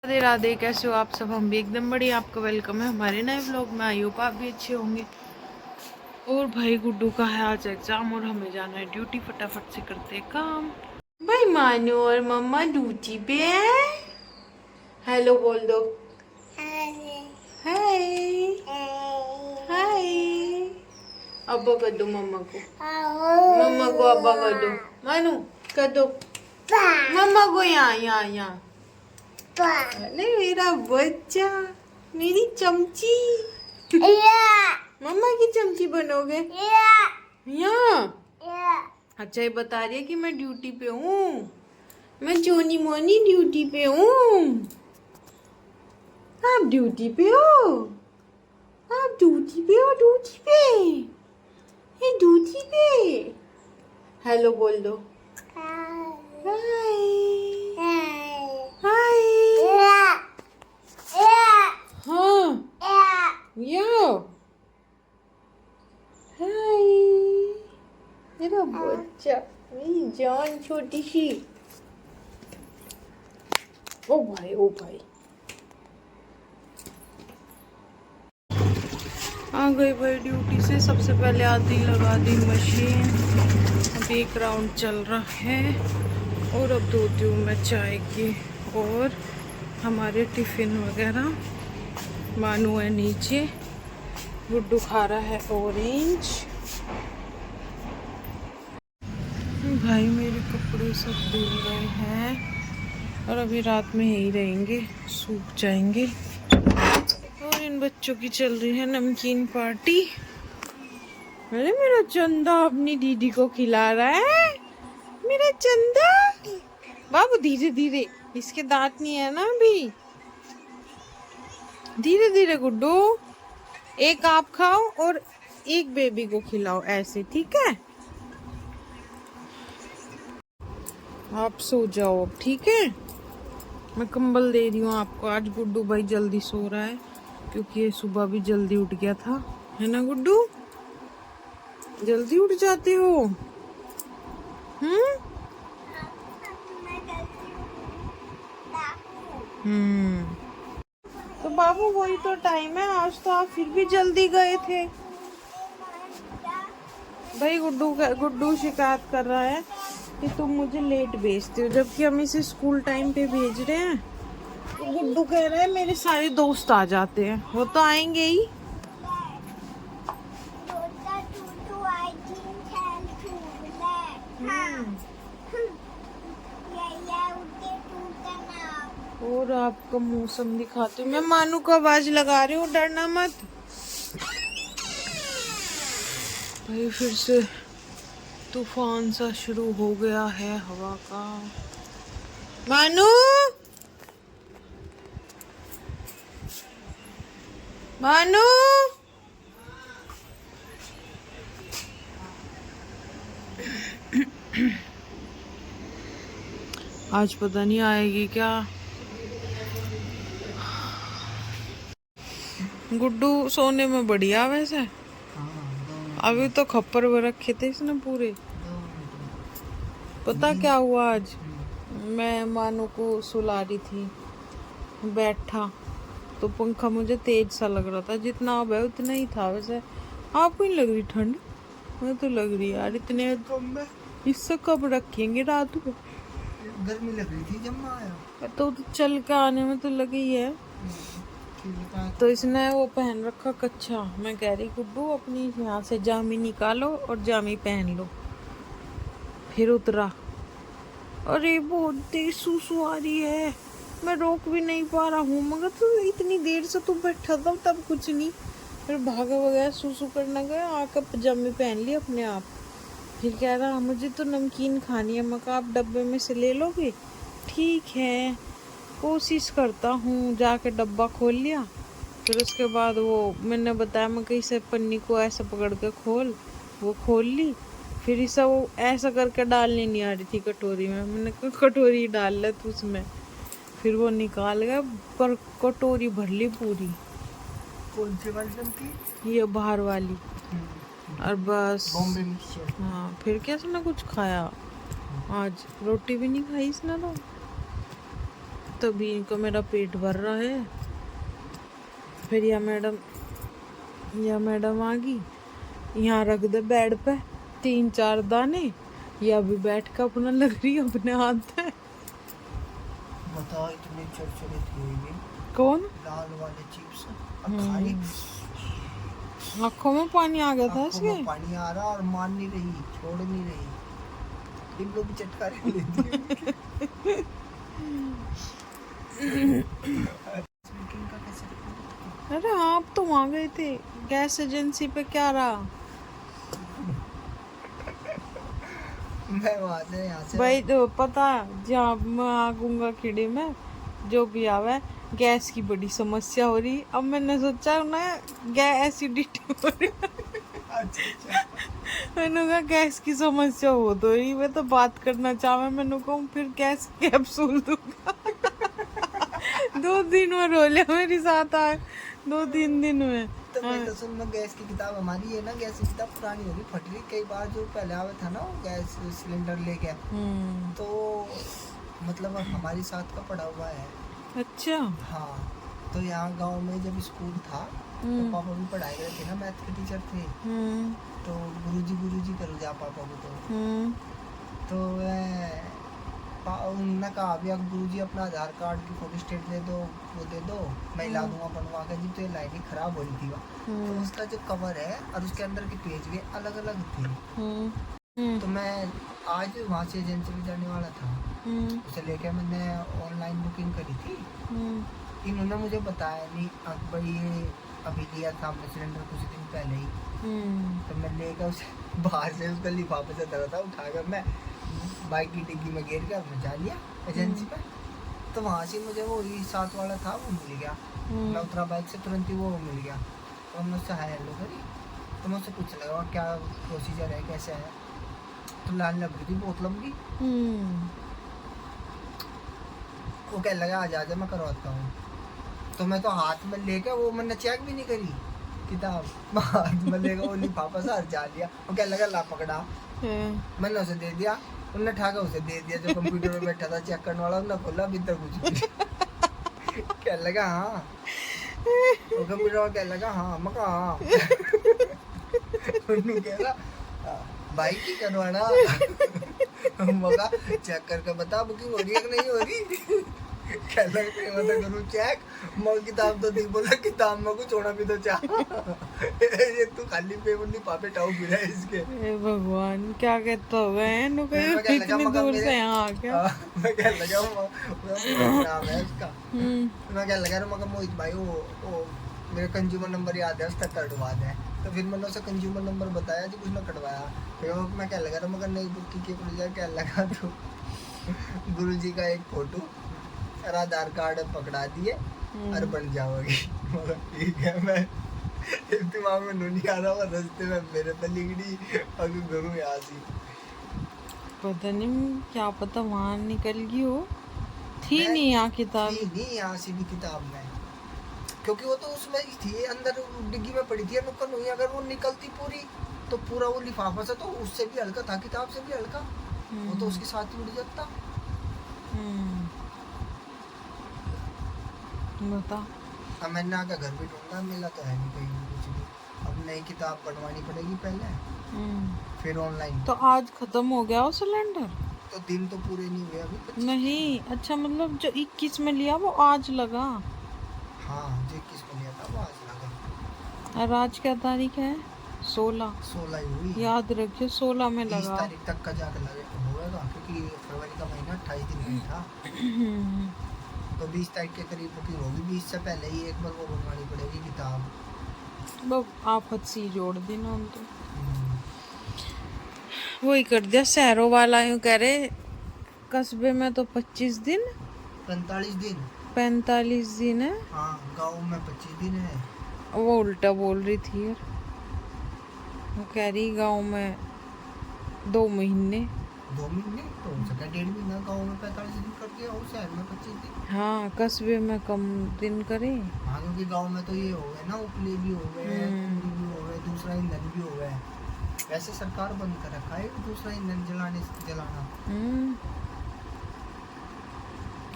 राधे राधे, कैसे हो आप सब। हम भी एकदम बढ़िया। आपका वेलकम है हमारे नए व्लॉग में। आई होप आप भी अच्छे होंगे। और भाई गुड्डू का है आज एग्जाम और हमें जाना है ड्यूटी। फटाफट से करते हैं काम। भाई मानो और मम्मा ड्यूटी पे है। हेलो बोल दो। हाय हाय। अब्बा कर दो मम्मा को। मम्मा को अब्बा कर दो। मानू कर दो मम्मा को। यहाँ यहाँ यहाँ। अरे मेरा बच्चा, मेरी चमची। मम्मा की चमची बनोगे यहाँ। अच्छा ये बता रही है कि मैं ड्यूटी पे हूँ। मैं जोनी मोनी ड्यूटी पे हूँ। आप ड्यूटी पे हो। आप ड्यूटी पे हो। ड्यूटी पे ये ड्यूटी पे। हेलो बोल दो। हाय हाय। हाँ यो हाय मेरा बच्चा, मेरी जान छोटी सी। ओ भाई ओ भाई। आ गई भाई ड्यूटी से। सबसे पहले आधी लगा दी मशीन। अब एक राउंड चल रहा है और अब धोती हूँ मैं चाय की। और हमारे टिफिन वगैरह। मानू है नीचे, गुड्डू खा रहा है ऑरेंज। भाई मेरे कपड़े सब धुल गए हैं और अभी रात में यही रहेंगे, सूख जाएंगे। और इन बच्चों की चल रही है नमकीन पार्टी। अरे मेरा चंदा अपनी दीदी को खिला रहा है। मेरा चंदा बाबू, धीरे धीरे, इसके दांत नहीं है ना अभी। धीरे धीरे गुड्डू। एक आप खाओ और एक बेबी को खिलाओ, ऐसे ठीक है। आप सो जाओ अब, ठीक है। मैं कंबल दे रही हूँ आपको। आज गुड्डू भाई जल्दी सो रहा है क्योंकि ये सुबह भी जल्दी उठ गया था, है ना गुड्डू। जल्दी उठ जाते हो। तो बाबू वही तो टाइम है। आज तो आप फिर भी जल्दी गए थे। भाई गुड्डू शिकायत कर रहा है कि तुम मुझे लेट भेजते हो, जबकि हम इसे स्कूल टाइम पे भेज रहे हैं। तो गुड्डू कह रहा है मेरे सारे दोस्त आ जाते हैं। वो तो आएंगे ही। और आपका मौसम दिखाती हूँ मैं। मानू को आवाज लगा रही हूँ, डरना मत। भाई फिर से तूफान सा शुरू हो गया है हवा का। मानू मानू। आज पता नहीं आएगी क्या। गुड्डू सोने में बढ़िया वैसे। अभी तो खप्पर में रखे थे इसने पूरे। पता क्या हुआ आज। मैं मानू को सुला रही थी, बैठा तो पंखा मुझे तेज सा लग रहा था। जितना अब है उतना ही था वैसे। आपको नहीं लग रही ठंड? मुझे तो लग रही है यार। इतने इससे कब रखेंगे रात को। गर्मी लग रही थी जब मैं आया। तो चल के आने में तो लगी है। तो इसने वो पहन रखा कच्छा। मैं कह रही गुड्डू अपनी यहाँ से जामी निकालो और जामी पहन लो। फिर उतरा। अरे बहुत तेज सुसु आ रही है। मैं रोक भी नहीं पा रहा हूँ। मगर तो इतनी देर से तू बैठा था तब कुछ नहीं। फिर भागा वगैरह सुसु करना गया, आकर पजामे पहन ली अपने आप। फिर कह रहा मुझे तो नमकीन खानी है। मैं कहा आप डब्बे में से ले लोगे? ठीक है कोशिश करता हूँ। जाके डब्बा खोल लिया। फिर उसके बाद वो मैंने बताया, मैं कहीं से पन्नी को ऐसा पकड़ के खोल, वो खोल ली। फिर इसे वो ऐसा करके डालने नहीं आ रही थी कटोरी में। मैंने कहा कटोरी डाल ले तू उसमें। फिर वो निकाल गया, पर कटोरी भर ली पूरी। कौन सी वाली थी? ये बाहर वाली। और बस बॉम्बे मिक्सचर। हाँ फिर क्या इसने कुछ खाया? आज रोटी भी नहीं खाई इसने तो तभी इनको मेरा पेट भर रहा है। फिर यह मैडम आ गई, यहाँ रख दे बेड पे 3-4 दाने, या अभी बैठ कर अपना लग रही है अपने हाथ पे। बताओ इतने छोटे थे ये कौन? लाल वाले चिप्स खाई, आँखों में पानी आ गया था आँखों इसके। में पानी आ रहा और मान नहीं रही, छोड़ नहीं रही, इन लोग भी चटकारे लेती है। स्मोकिंग का कैसे रखना? अरे आप तो वहाँ गए थे गैस एजेंसी पे, क्या रहा? मैं वहाँ से यहाँ से भाई तो पता, जहाँ मैं आऊंगा खिड़े में जो भी आवे, गैस की बड़ी समस्या हो रही। अब मैंने सोचा ना गैस एसिडिटी हो रही। अच्छा मैंने कहा गैस की समस्या हो तो रही, मैं तो बात करना चाहूँ, मैंने कहूँ फिर गैस कैप्सूल दूंगा। 2 दिन में रो लिया मेरे साथ आए, 2-3 दिन में। तो मैं तो सुन, मैं गैस की किताब हमारी है ना, गैस की किताब पुरानी होगी, फट रही कई बार। जो पहले आवे था ना वो गैस सिलेंडर लेके, तो मतलब हमारी साथ का पड़ा हुआ है। अच्छा। हाँ, तो यहाँ गांव में जब स्कूल था तो पापा भी पढ़ाई रहे थे ना, मैथ के टीचर थे। तो गुरुजी करो जा पापा को। तो उन्होंने कहा अभी अब गुरुजी अपना आधार कार्ड की फोटो स्टेट दे दो, वो दे दो, मैं ला दूंगा बनवा के जी। तो ये लाइनिंग खराब हो रही थी वहाँ, तो उसका जो कवर है और उसके अंदर के पेज भी अलग अलग थे। तो मैं आज वहाँ से एजेंसी में जाने वाला था, उसे लेके मैंने ऑनलाइन बुकिंग करी थी। इन्होंने मुझे बताया नहीं, अब भाई ये अभी लिया था हमने सिलेंडर कुछ दिन पहले ही। तो मैं लेकर उसे बाहर से उसका लिफाफे से धरा था, उठाकर मैं बाइक की डिग्गी में गिर कर मैं जा लिया एजेंसी पे। तो वहाँ से मुझे वो ही साथ वाला था वो मिल गया। मैं उतरा बाइक से, तुरंत ही वो मिल गया। तो हमने उससे हाय हेलो करी। तो मैं उससे पूछने लगा क्या प्रोसीजर है, कैसे है। तो लाइन लग रही थी बहुत लंबी। वो कहने लगा आ जा मैं करवाता हूँ। तो मैं तो हाथ में लेकर, वो मैंने चेक भी नहीं करी किताब, हाथ में लेकर वो लिफाफा सा जा लिया। वो कहने लगा ला पकड़ा। मैंने उसे दे दिया, उन्होंने ठाका उसे दे दिया। जो कंप्यूटर में बैठा था चेक करने वाला, उन्होंने खोला, भीतर कुछ नहीं। कहने लगा हाँ, वो कंप्यूटर में कहने लगा हाँ। मैं कहा हाँ। उन्होंने कह रहा भाई की करवाना। मगा चेक करके बता बुकिंग हो रही है कि नहीं हो रही। कहने लगा मतलब करूँ चेक, मैं किताब तो नहीं बोला, किताब में कुछ होना भी तो चाह। ये तू खाली पेपर नहीं पापे टाउ फिरा इसके। हे भगवान, क्या कहता होगा इतनी दूर से यहाँ आ गया। मैं कह लगा नाम है उसका। मैं कह लगा मगर मोहित भाई वो मेरा कंज्यूमर नंबर याद है, उसका कटवा दे। तो फिर मैंने उसे कंज्यूमर नंबर बताया जी, उसने कटवाया। फिर मैं कह लगा मगर नहीं बुक की क्या लगा। तो गुरुजी का एक फोटो और आधार कार्ड पकड़ा दिए और बन जाओगी। मगर ठीक है, मैं दिमाग में नहीं आ रहा हुआ, रास्ते में मेरे पे लिखड़ी अभी घरों यहाँ से। पता नहीं क्या पता वहाँ निकल गई हो, थी नहीं यहाँ किताब। थी नहीं यहाँ से भी किताब में, क्योंकि वो तो उसमें ही थी, अंदर डिग्गी में पड़ी थी नुक्कड़ हुई। अगर वो निकलती पूरी तो पूरा वो लिफाफा से तो उससे भी हल्का था, किताब से भी हल्का, वो तो उसके साथ ही उड़ जाता। बता। अब मैंने आकर घर भी ढूंढा, मिला तो है नहीं कहीं भी कुछ भी। अब नई किताब बनवानी पड़ेगी पहले, फिर ऑनलाइन। तो आज खत्म हो गया वो सिलेंडर? तो दिन तो पूरे नहीं हुए अभी। नहीं, अच्छा मतलब जो 21 में लिया वो आज लगा? हाँ, जो 21 में लिया था वो आज लगा। और आज क्या तारीख है? 16 ही हुई। याद रखियो 16 में 30 लगा। तारीख तक का जाकर होगा, क्योंकि फरवरी का महीना 28 दिन में था। तो 20 तारीख के करीब बुकिंग होगी। 20 से पहले ही एक बार वो बनवानी पड़ेगी किताब। आफत सी जोड़ दी ना तो वही कर दिया। शहरों वाला यूँ कह रहे, कस्बे में तो 25 दिन 45 दिन 45 दिन है। हाँ, गाँव में 25 दिन है। वो उल्टा बोल रही थी यार, वो कह रही गाँव में 2 महीने। 2 महीने तो हो सका, 1.5 महीना। गाँव में 45 दिन कर दिया और शहर में 25 दिन। हाँ, कस्बे में कम दिन करे। हाँ, क्योंकि गाँव में तो ये हो गए ना, उपले भी हो गए, कुंडी भी हो गए, दूसरा ईंधन भी हो गया। वैसे सरकार बंद कर रखा है दूसरा ईंधन जलाना।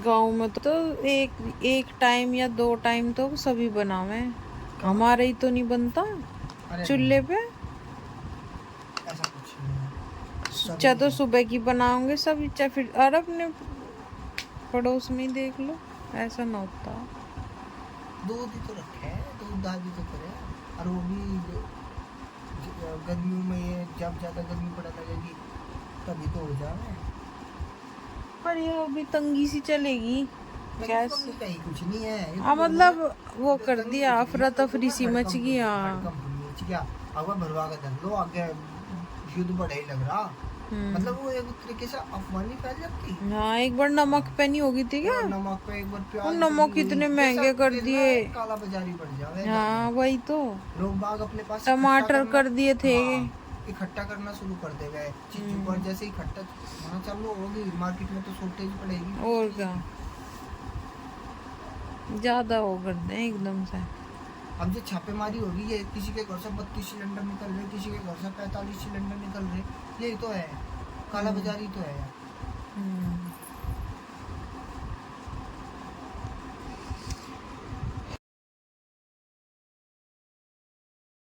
गांव में तो एक टाइम या 2 टाइम तो सभी बनावे, हमारे ही तो नहीं बनता अरे चूल्हे पे। ऐसा कुछ नहीं है। चाहे तो सुबह की बनाओगे सभी, चाहे फिर और अपने पड़ोस में ही देख लो, ऐसा ना होता। दूध ही तो रखे हैं, दूध दादी तो करे, और वो भी गर्मियों में, ये जब ज्यादा गर्मी पड़ने लगेगी तभी तो हो जाए। पर ये अभी तंगी सी चलेगी कैसे? कहीं कुछ नहीं है ये हाँ तो मतलब वो तंगी कर कुछ दिया, नहीं है, अफरा तो तफरी सी मच गई। हाँ कंपनी क्या अगर भरवा के धर लो आगे, युद्ध बढ़े ही लग रहा। मतलब वो एक तरीके से अफवाह फैल जाती। हाँ एक बार नमक पे नहीं होगी थी क्या? नमक पे एक बार वो प्याज, नमक इतने महंगे कर दिए। काला बाजारी बढ़ जावे। हाँ वही तो, लोग बाग अपने पास टमाटर कर दिए थे। इकट्ठा करना शुरू कर दे गए चीजों पर, जैसे इकट्ठा होना चालू होगी मार्केट में तो शॉर्टेज पड़ेगी। और क्या, ज्यादा हो कर दे एकदम से। अब जो छापेमारी होगी, ये किसी के घर से 32 सिलेंडर निकल रहे, किसी के घर से 45 सिलेंडर निकल रहे, यही तो है, काला बाजारी तो है।